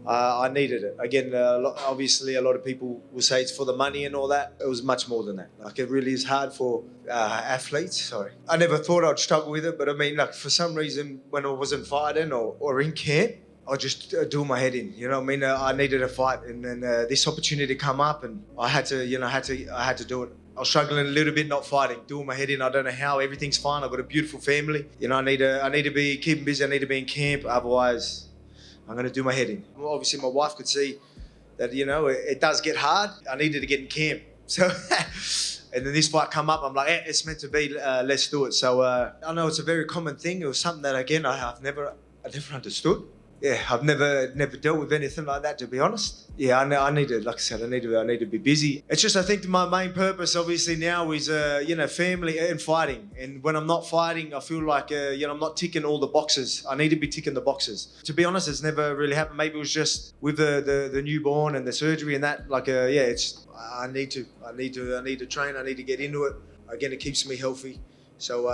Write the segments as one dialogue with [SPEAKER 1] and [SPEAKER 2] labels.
[SPEAKER 1] I needed it. Again, obviously a lot of people will say it's for the money and all that. It was much more than that. Like, it really is hard for athletes. Sorry. I never thought I'd struggle with it, but I mean, like, for some reason, when I wasn't fighting or in camp, I just do my head in. You know what I mean? I needed a fight, and then this opportunity come up, and I had to do it. I was struggling a little bit, not fighting, doing my head in. I don't know how. Everything's fine. I've got a beautiful family. You know, I need to be keeping busy. I need to be in camp. Otherwise, I'm going to do my head in. Well, obviously, my wife could see that, you know, it does get hard. I needed to get in camp. So, and then this fight come up. I'm like, it's meant to be. Let's do it. So I know it's a very common thing. It was something that, again, I've never understood. Yeah, I've never dealt with anything like that, to be honest. Yeah, I need to, like I said, I need to be busy. It's just, I think my main purpose, obviously, now is, family and fighting. And when I'm not fighting, I feel like, I'm not ticking all the boxes. I need to be ticking the boxes. To be honest, it's never really happened. Maybe it was just with the newborn and the surgery and that. Like, I need to train. I need to get into it. Again, it keeps me healthy. So,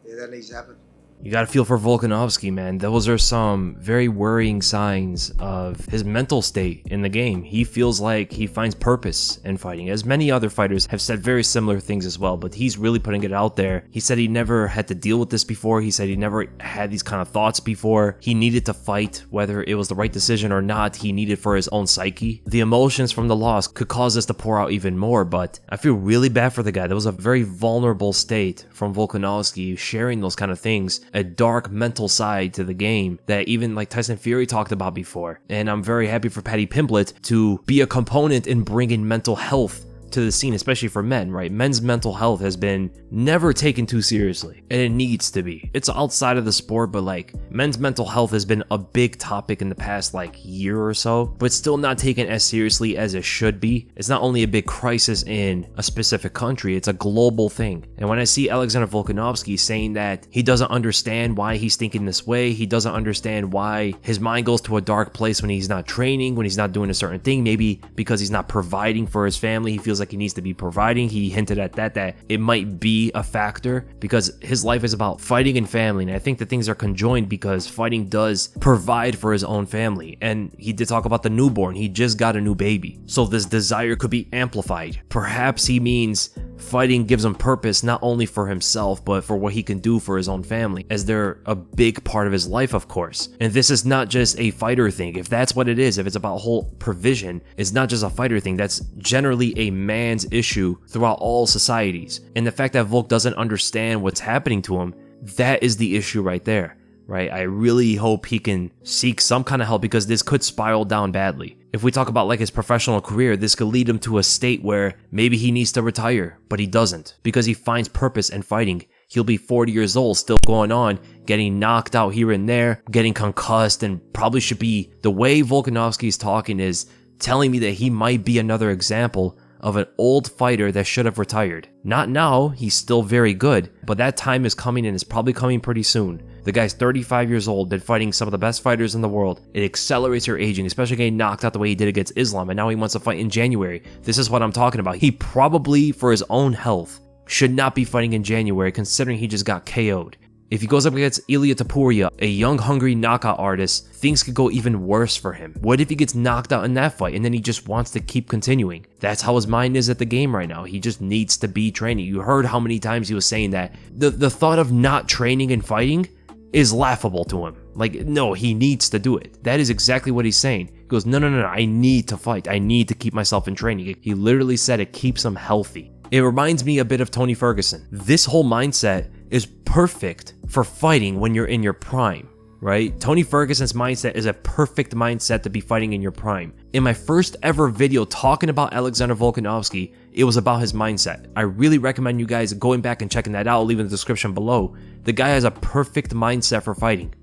[SPEAKER 1] that needs to happen.
[SPEAKER 2] You gotta feel for Volkanovski, man. Those are some very worrying signs of his mental state in the game. He feels like he finds purpose in fighting, as many other fighters have said very similar things as well, but he's really putting it out there. He said he never had to deal with this before. He said he never had these kind of thoughts before. He needed to fight, whether it was the right decision or not. He needed for his own psyche. The emotions from the loss could cause this to pour out even more, but I feel really bad for the guy. That was a very vulnerable state from Volkanovski, sharing those kind of things. A dark mental side to the game that even like Tyson Fury talked about before. And I'm very happy for Paddy Pimblett to be a component in bringing mental health to the scene, especially for men, right? Men's mental health has been never taken too seriously, and it needs to be. It's outside of the sport, but like men's mental health has been a big topic in the past like year or so, but still not taken as seriously as it should be. It's not only a big crisis in a specific country, it's a global thing. And when I see Alexander Volkanovski saying that he doesn't understand why he's thinking this way, he doesn't understand why his mind goes to a dark place when he's not training, when he's not doing a certain thing, maybe because he's not providing for his family, he feels like he needs to be providing. He hinted at that it might be a factor because his life is about fighting and family, and I think that things are conjoined because fighting does provide for his own family. And he did talk about the newborn. He just got a new baby, so this desire could be amplified. Perhaps he means fighting gives him purpose not only for himself but for what he can do for his own family, as they're a big part of his life, of course. And this is not just a fighter thing. If that's what it is, if it's about whole provision, it's not just a fighter thing. That's generally a man's issue throughout all societies. And the fact that Volk doesn't understand what's happening to him, that is the issue right there, right? I really hope he can seek some kind of help because this could spiral down badly. If we talk about like his professional career, this could lead him to a state where maybe he needs to retire, but he doesn't because he finds purpose in fighting. He'll be 40 years old, still going on, getting knocked out here and there, getting concussed, and probably should be, the way Volkanovski is talking is telling me that he might be another example of an old fighter that should have retired. Not now, he's still very good, but that time is coming and it's probably coming pretty soon. The guy's 35 years old, been fighting some of the best fighters in the world. It accelerates your aging, especially getting knocked out the way he did against Islam, and now he wants to fight in January. This is what I'm talking about. He probably, for his own health, should not be fighting in January considering he just got KO'd. If he goes up against Ilia Topuria, a young, hungry knockout artist, things could go even worse for him. What if he gets knocked out in that fight and then he just wants to keep continuing? That's how his mind is at the game right now. He just needs to be training. You heard how many times he was saying that. The thought of not training and fighting is laughable to him. Like, no, he needs to do it. That is exactly what he's saying. He goes, no, I need to fight. I need to keep myself in training. He literally said it keeps him healthy. It reminds me a bit of Tony Ferguson. This whole mindset is perfect for fighting when you're in your prime, right? Tony Ferguson's mindset is a perfect mindset to be fighting in your prime. In my first ever video talking about Alexander Volkanovski, it was about his mindset. I really recommend you guys going back and checking that out. I'll leave in the description below. The guy has a perfect mindset for fighting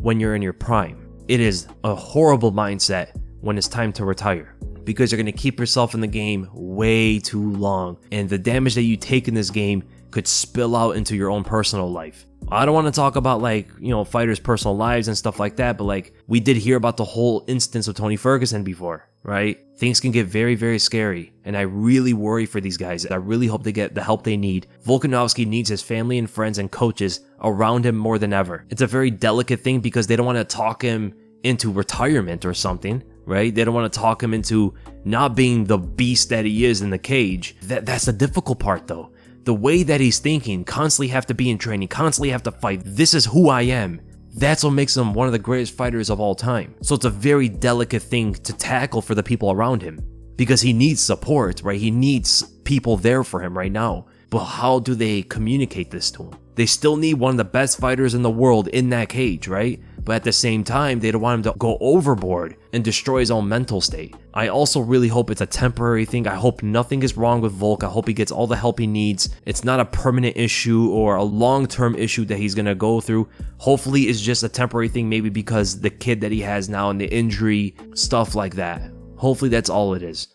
[SPEAKER 2] when you're in your prime. It is a horrible mindset when it's time to retire, because you're going to keep yourself in the game way too long, and the damage that you take in this game could spill out into your own personal life. I don't want to talk about fighters' personal lives and stuff like that, but we did hear about the whole instance of Tony Ferguson before, right? Things can get very, very scary, and I really worry for these guys. I really hope they get the help they need. Volkanovski needs his family and friends and coaches around him more than ever. It's a very delicate thing because they don't want to talk him into retirement or something, right? They don't want to talk him into not being the beast that he is in the cage. That's the difficult part though. The way that he's thinking, constantly have to be in training, constantly have to fight. This is who I am. That's what makes him one of the greatest fighters of all time. So it's a very delicate thing to tackle for the people around him because he needs support, right? He needs people there for him right now. But how do they communicate this to him? They still need one of the best fighters in the world in that cage, right? But at the same time, they don't want him to go overboard and destroy his own mental state. I also really hope it's a temporary thing. I hope nothing is wrong with Volk. I hope he gets all the help he needs. It's not a permanent issue or a long-term issue that he's going to go through. Hopefully it's just a temporary thing, maybe because the kid that he has now and the injury, stuff like that. Hopefully that's all it is.